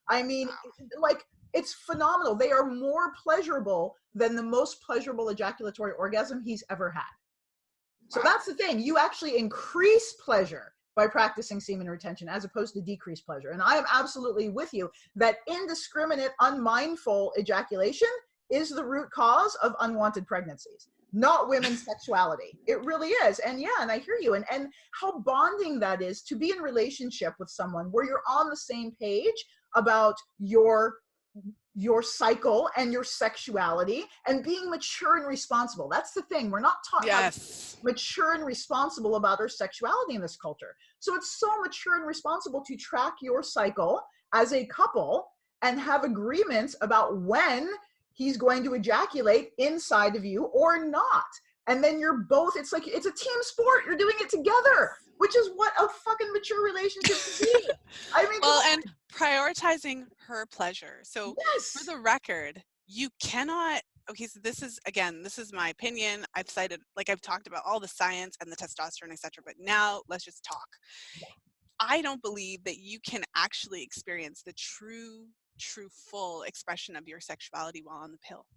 I mean, like, it's phenomenal. They are more pleasurable than the most pleasurable ejaculatory orgasm he's ever had. So that's the thing. You actually increase pleasure by practicing semen retention as opposed to decrease pleasure. And I am absolutely with you that indiscriminate, unmindful ejaculation is the root cause of unwanted pregnancies, not women's sexuality. It really is. And yeah, and I hear you. And how bonding that is to be in relationship with someone where you're on the same page about your cycle and your sexuality and being mature and responsible. That's the thing. We're not taught how to be mature and responsible about our sexuality in this culture. So it's so mature and responsible to track your cycle as a couple and have agreements about when he's going to ejaculate inside of you or not. And then you're both, it's like, it's a team sport. You're doing it together, which is what a fucking mature relationship should be. I mean, well, and prioritizing her pleasure. So for the record, you cannot, okay, so this is my opinion. I've talked about all the science and the testosterone, etc. But now let's just talk. I don't believe that you can actually experience the true, full expression of your sexuality while on the pill.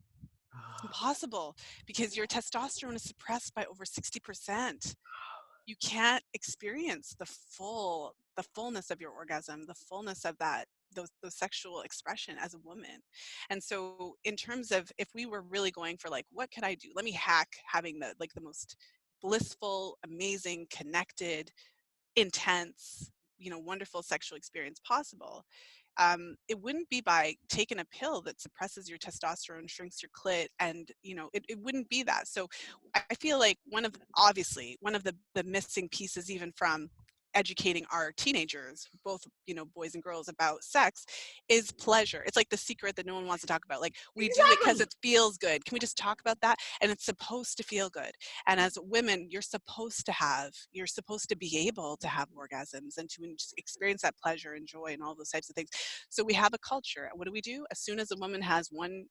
Impossible, because your testosterone is suppressed by over 60%. You can't experience the full the fullness of your orgasm, the fullness of that, those sexual expression as a woman. And so in terms of if we were really going for like, what could I do? Let me hack having the like the most blissful, amazing, connected, intense, wonderful sexual experience possible. It wouldn't be by taking a pill that suppresses your testosterone, shrinks your clit, and it wouldn't be that. So I feel like obviously one of the missing pieces even from educating our teenagers, both boys and girls, about sex is pleasure. It's like the secret that no one wants to talk about. Like, we do it because Exactly. it feels good. Can we just talk about that? And it's supposed to feel good. And as women, you're supposed to be able to have orgasms and to experience that pleasure and joy and all those types of things. So we have a culture. What do? As soon as a woman has one,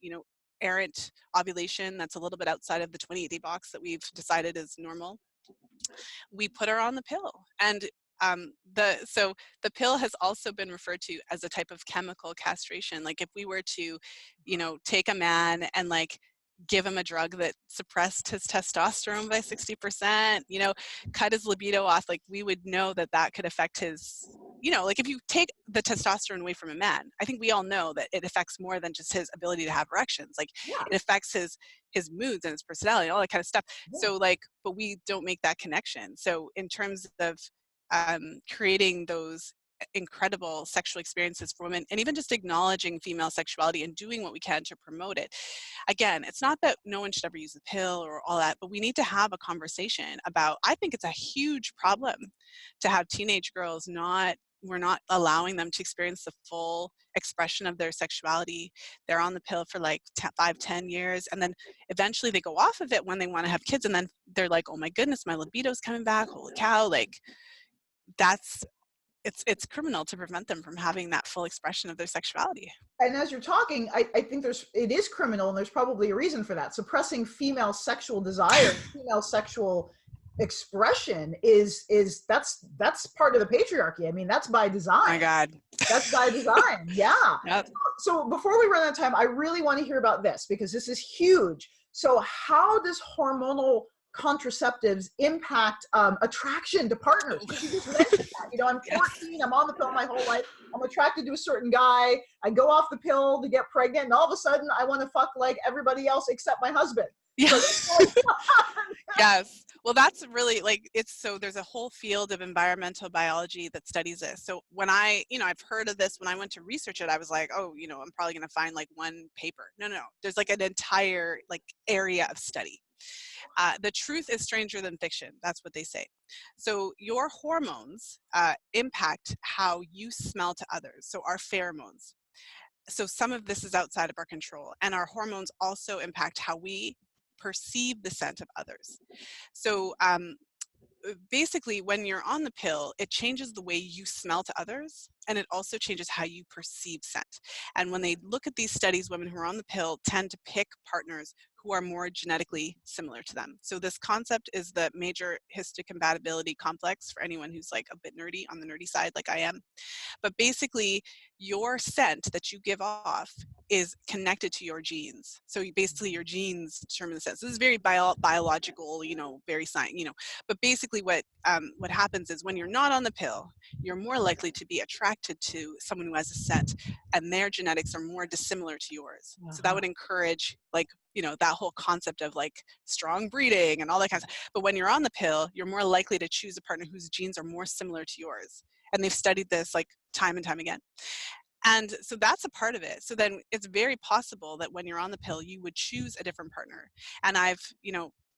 errant ovulation that's a little bit outside of the 28-day box that we've decided is normal, we put her on the pill. And so the pill has also been referred to as a type of chemical castration. Like if we were to, take a man and like give him a drug that suppressed his testosterone by 60%, cut his libido off, like we would know that that could affect his, like if you take the testosterone away from a man, I think we all know that it affects more than just his ability to have erections. Like Yeah. it affects his moods and his personality, all that kind of stuff. Yeah. So like, but we don't make that connection. So in terms of creating those incredible sexual experiences for women, and even just acknowledging female sexuality and doing what we can to promote it. Again, it's not that no one should ever use a pill or all that, but we need to have a conversation about, I think it's a huge problem to have teenage girls we're not allowing them to experience the full expression of their sexuality. They're on the pill for like 5-10 years, and then eventually they go off of it when they want to have kids, and then they're like, oh my goodness, my libido's coming back, holy cow. Like it's criminal to prevent them from having that full expression of their sexuality. And as you're talking, I think it is criminal, and there's probably a reason for that. Suppressing female sexual desire, female sexual expression that's part of the patriarchy. I mean, that's by design. Oh my God. That's by design. Yeah. Yep. So before we run out of time, I really want to hear about this because this is huge. So how does hormonal contraceptives impact attraction to partners? You just mentioned that. I'm 14, I'm on the pill my whole life, I'm attracted to a certain guy, I go off the pill to get pregnant, and all of a sudden I want to fuck like everybody else except my husband. Yeah. So, Yes. Well, that's really like, there's a whole field of environmental biology that studies this. So when I've heard of this, when I went to research it, I was like, oh, I'm probably going to find like one paper. No. There's like an entire like area of study. The truth is stranger than fiction. That's what they say. So your hormones impact how you smell to others. So our pheromones. So some of this is outside of our control, and our hormones also impact how we perceive the scent of others. So basically, when you're on the pill, it changes the way you smell to others, and it also changes how you perceive scent. And when they look at these studies, women who are on the pill tend to pick partners who are more genetically similar to them. So this concept is the major histocompatibility complex, for anyone who's like a bit nerdy, on the nerdy side like I am. But basically, your scent that you give off is connected to your genes. So basically your genes determine the scent. So this is very biological, very science, but basically what happens is when you're not on the pill, you're more likely to be attracted to someone who has a scent, and their genetics are more dissimilar to yours. So that would encourage like, that whole concept of like strong breeding and all that kind of stuff. But when you're on the pill, you're more likely to choose a partner whose genes are more similar to yours. And they've studied this like time and time again. And so that's a part of it. So then it's very possible that when you're on the pill, you would choose a different partner. And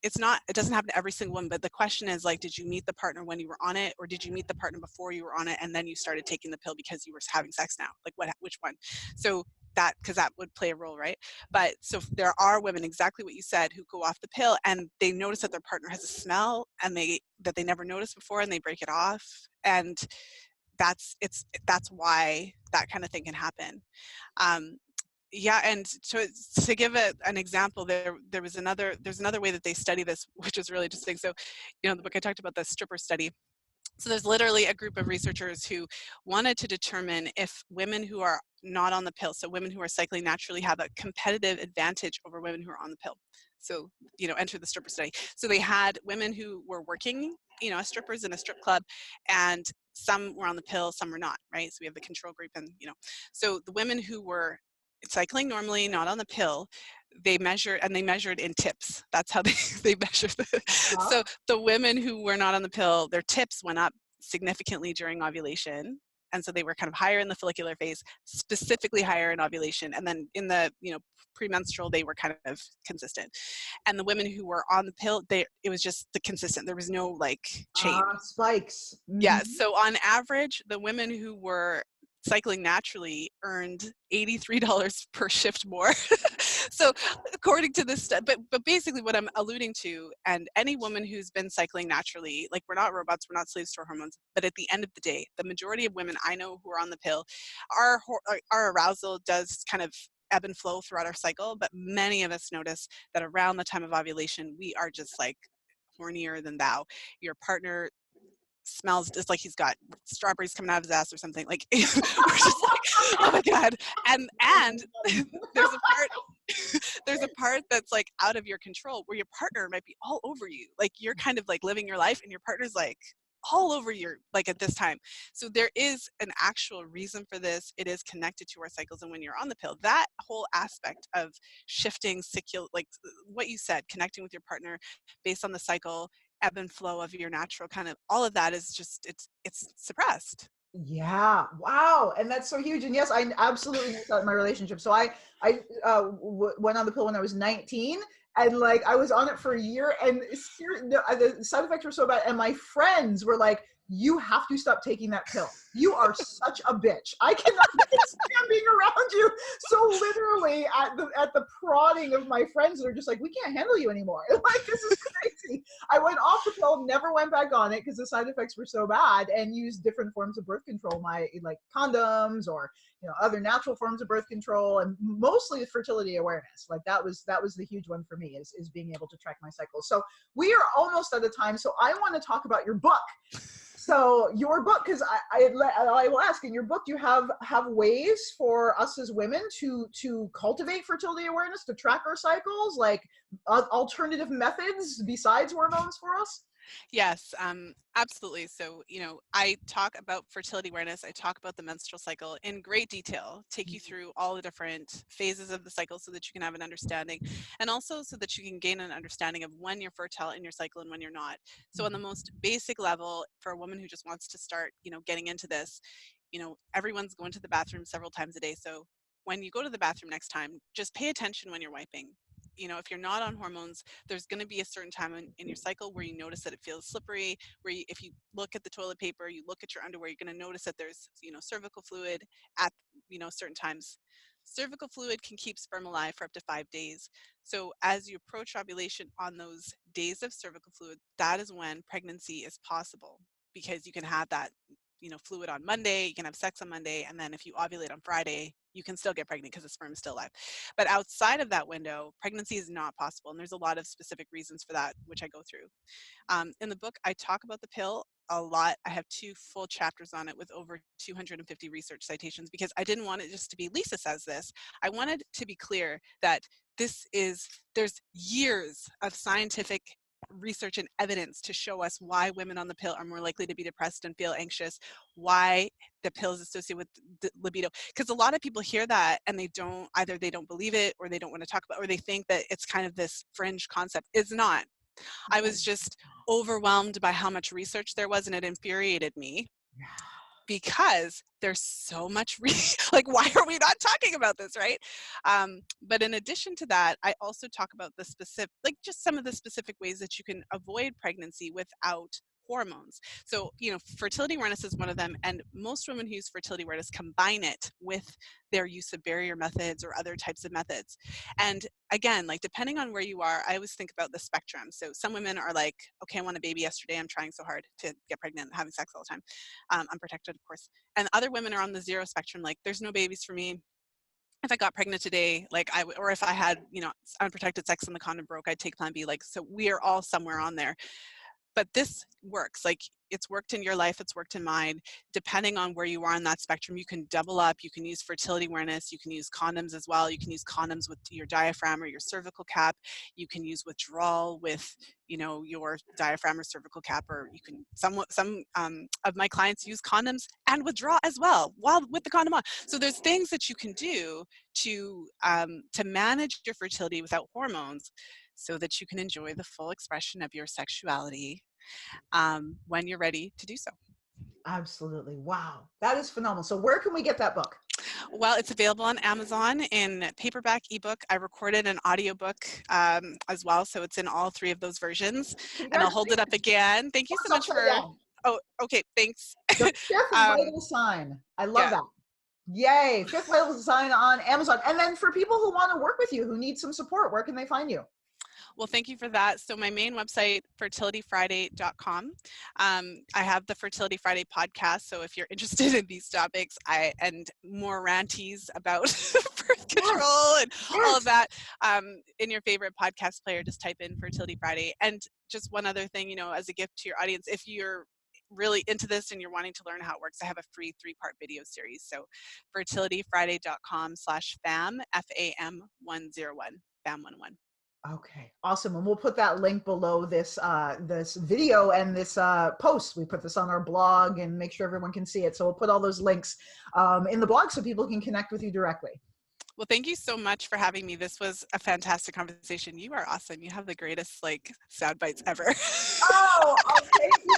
it doesn't happen to every single one, but the question is like, did you meet the partner when you were on it, or did you meet the partner before you were on it and then you started taking the pill because you were having sex now? Like which one? So because that would play a role, right? But so there are women, exactly what you said, who go off the pill and they notice that their partner has a smell and that they never noticed before, and they break it off. And that's why that kind of thing can happen. Yeah, and to give an example, there's another way that they study this, which is really interesting. So, the book I talked about, the stripper study. So there's literally a group of researchers who wanted to determine if women who are not on the pill, so women who are cycling naturally, have a competitive advantage over women who are on the pill. So, enter the stripper study. So they had women who were working, as strippers in a strip club, and some were on the pill, some were not, right? So we have the control group, and so the women who were cycling normally, not on the pill, they measured in tips. That's how they measure Uh-huh. so the women who were not on the pill, their tips went up significantly during ovulation. And so they were kind of higher in the follicular phase, specifically higher in ovulation. And then in the, premenstrual, they were kind of consistent. And the women who were on the pill, it was just the consistent. There was no like change. Spikes. Yeah. Mhm. So on average, the women who were cycling naturally earned $83 per shift more. So according to this, but basically what I'm alluding to, and any woman who's been cycling naturally, like, we're not robots, we're not slaves to our hormones, but at the end of the day, the majority of women I know who are on the pill, our arousal does kind of ebb and flow throughout our cycle, but many of us notice that around the time of ovulation, we are just like hornier than thou. Your partner smells just like he's got strawberries coming out of his ass or something. Like, we're just like, oh my god. And there's a part there's a part that's like out of your control, where your partner might be all over you, like you're kind of like living your life and your partner's like all over your, like, at this time. So there is an actual reason for this. It is connected to our cycles. And when you're on the pill, that whole aspect of shifting like what you said, connecting with your partner based on the cycle, ebb and flow of your natural, kind of all of that is just, it's suppressed. Yeah. Wow. And that's so huge. And yes, I absolutely noticed that in my relationship. So went on the pill when I was 19, and like I was on it for a year, and the side effects were so bad. And my friends were like, "You have to stop taking that pill. You are such a bitch. I cannot stand being around you." So literally at the prodding of my friends, they're just like, "We can't handle you anymore." Like, this is crazy. I went off the pill, never went back on it because the side effects were so bad, and used different forms of birth control, like condoms, or other natural forms of birth control, and mostly fertility awareness. Like, that was the huge one for me, is being able to track my cycles. So we are almost out of time. So I want to talk about your book. So your book, because I will ask, in your book, do you have ways for us as women to cultivate fertility awareness, to track our cycles, like alternative methods besides hormones for us? Yes, absolutely. So, I talk about fertility awareness. I talk about the menstrual cycle in great detail, take you through all the different phases of the cycle so that you can have an understanding, and also so that you can gain an understanding of when you're fertile in your cycle and when you're not. So on the most basic level, for a woman who just wants to start, getting into this, everyone's going to the bathroom several times a day. So when you go to the bathroom next time, just pay attention when you're wiping. If you're not on hormones, there's going to be a certain time in your cycle where you notice that it feels slippery, where if you look at the toilet paper, you look at your underwear, you're going to notice that there's, cervical fluid at, certain times. Cervical fluid can keep sperm alive for up to 5 days. So as you approach ovulation on those days of cervical fluid, that is when pregnancy is possible, because you can have that, fluid on Monday, you can have sex on Monday, and then if you ovulate on Friday, you can still get pregnant because the sperm is still alive. But outside of that window, pregnancy is not possible. And there's a lot of specific reasons for that, which I go through. In the book, I talk about the pill a lot. I have 2 full chapters on it with over 250 research citations, because I didn't want it just to be Lisa says this. I wanted to be clear that there's years of scientific research and evidence to show us why women on the pill are more likely to be depressed and feel anxious, why the pill is associated with the libido. Because a lot of people hear that and they don't believe it, or they don't want to talk about, or they think that it's kind of this fringe concept. It's not. I was just overwhelmed by how much research there was, and it infuriated me, because there's so much like, why are we not talking about this, right? But in addition to that, I also talk about the specific, like, just some of the specific ways that you can avoid pregnancy without hormones. So, fertility awareness is one of them, and most women who use fertility awareness combine it with their use of barrier methods or other types of methods. And again, like, depending on where you are, I always think about the spectrum. So some women are like, okay, I want a baby yesterday, I'm trying so hard to get pregnant, having sex all the time, unprotected, of course. And other women are on the 0 spectrum, like, there's no babies for me. If I got pregnant today, like, or if I had, unprotected sex and the condom broke, I'd take plan B. Like, so we are all somewhere on there. but this works. Like, it's worked in your life, it's worked in mine. Depending on where you are on that spectrum, you can double up. You can use fertility awareness. You can use condoms as well. You can use condoms with your diaphragm or your cervical cap. You can use withdrawal with, you know, your diaphragm or cervical cap, or you can, some of my clients use condoms and withdraw as well while with the condom on. So there's things that you can do to manage your fertility without hormones, so that you can enjoy the full expression of your sexuality when you're ready to do so. Absolutely. Wow. That is phenomenal. So where can we get that book? Well, it's available on Amazon in paperback, ebook. I recorded an audiobook as well, so it's in all 3 of those versions. And I'll hold it up again. Thank you so much for, oh, okay, thanks. The 5th vital sign. I love that. Yay. 5th vital sign on Amazon. And then for people who want to work with you, who need some support, where can they find you? Well, thank you for that. So my main website, fertilityfriday.com. I have the Fertility Friday podcast. So if you're interested in these topics and more ranties about birth control and all of that, in your favorite podcast player, just type in Fertility Friday. And just one other thing, you know, as a gift to your audience, if you're really into this and you're wanting to learn how it works, I have a free 3-part video series. So fertilityfriday.com/FAM, FAM101, FAM11. Okay, awesome. And we'll put that link below this this video and this post. We put this on our blog and make sure everyone can see it. So we'll put all those links in the blog so people can connect with you directly. Well, thank you so much for having me. This was a fantastic conversation. You are awesome. You have the greatest sound bites ever. Oh, thank you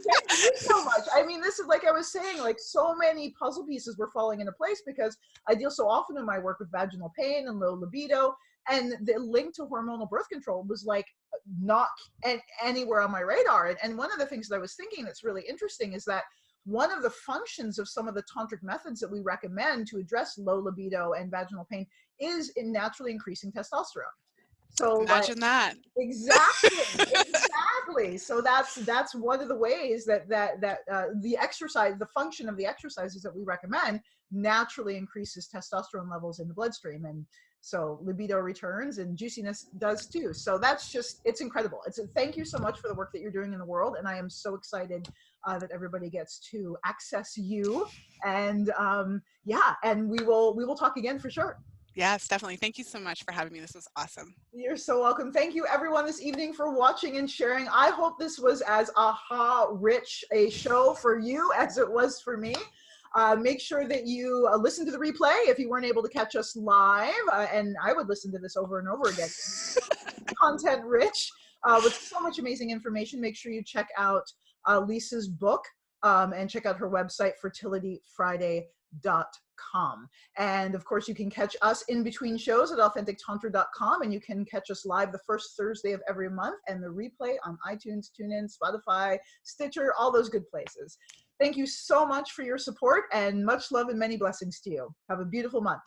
so much. I mean, this is, like I was saying, like, so many puzzle pieces were falling into place because I deal so often in my work with vaginal pain and low libido, and the link to hormonal birth control was like not anywhere on my radar. And one of the things that I was thinking that's really interesting is that one of the functions of some of the tantric methods that we recommend to address low libido and vaginal pain is in naturally increasing testosterone. So imagine that. Exactly. So that's one of the ways that the exercise, the function of the exercises that we recommend, naturally increases testosterone levels in the bloodstream, and so libido returns and juiciness does too. So that's just, it's incredible. Thank you so much for the work that you're doing in the world, and I am so excited that everybody gets to access you. And yeah, and we will talk again for sure. Yes, definitely. Thank you so much for having me. This was awesome. You're so welcome. Thank you everyone this evening for watching and sharing. I hope this was as aha rich a show for you as it was for me. Make sure that you listen to the replay if you weren't able to catch us live, and I would listen to this over and over again. Content rich with so much amazing information. Make sure you check out Lisa's book and check out her website, fertilityfriday.com. And of course, you can catch us in between shows at authentictantra.com, and you can catch us live the first Thursday of every month, and the replay on iTunes, TuneIn, Spotify, Stitcher, all those good places. Thank you so much for your support, and much love and many blessings to you. Have a beautiful month.